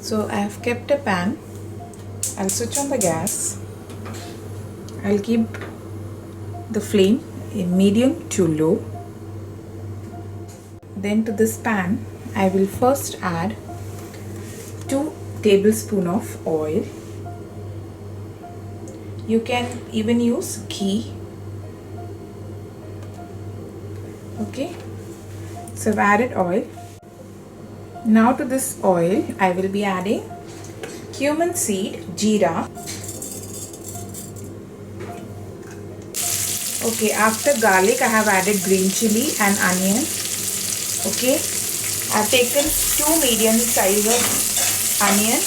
So I have kept a pan. I'll switch on the gas. I'll keep the flame in medium to low. Then to this pan I will first add 2 tablespoons of oil. You can even use ghee. Okay, so I've added oil. Now to this oil I will be adding cumin seed, jeera. Okay, after garlic I have added green chili and onion. Okay, I've taken 2 medium size of onion.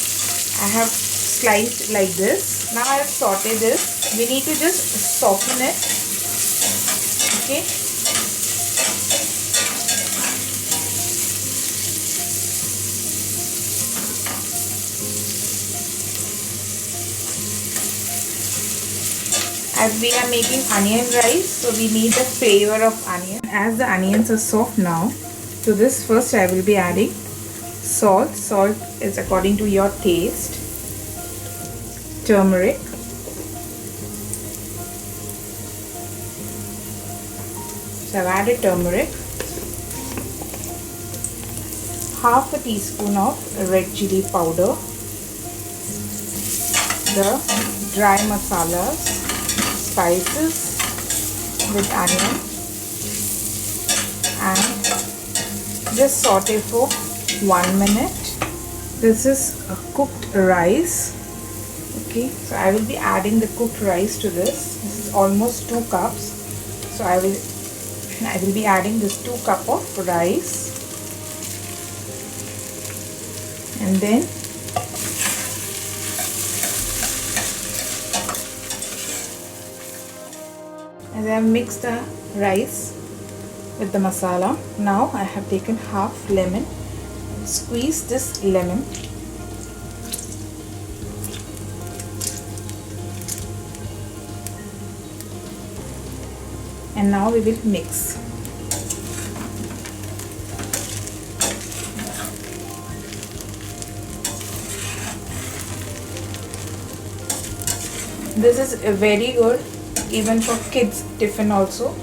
I have sliced like this. Now I'll saute this. We need to just soften it. Okay. As we are making onion rice, so we need the flavor of onion. As the onions are soft now, to this first I will be adding salt. Salt is according to your taste. Turmeric. So I've added turmeric. Half a teaspoon of red chili powder. The dry masalas, spices with onion, and just saute for 1 minute. This is a cooked rice. Okay, so I will be adding the cooked rice to this. This is almost 2 cups. So I will be adding this 2 cup of rice, and then as I have mixed the rice with the masala, now I have taken half lemon. Squeeze this lemon. And now we will mix. This is very good even for kids tiffin also.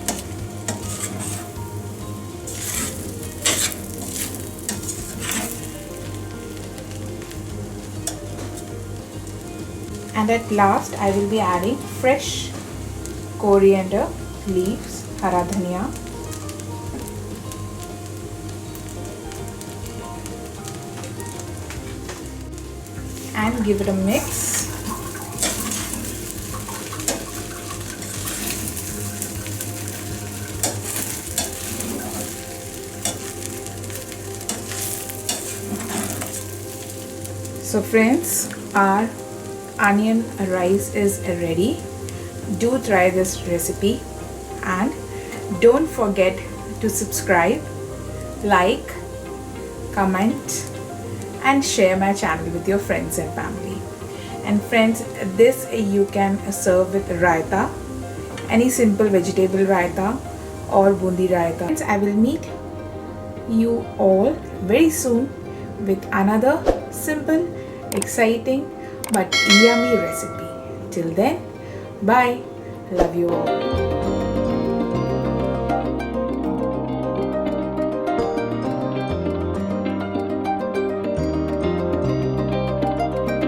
And at last I will be adding fresh coriander leaves, hara dhania, and give it a mix. So friends, our onion rice is ready. Do try this recipe and don't forget to subscribe, like, comment and share my channel with your friends and family. And friends, this you can serve with raita, any simple vegetable raita or bundi raita. Friends, I will meet you all very soon with another simple, exciting but yummy recipe. Till then, bye. Love you all.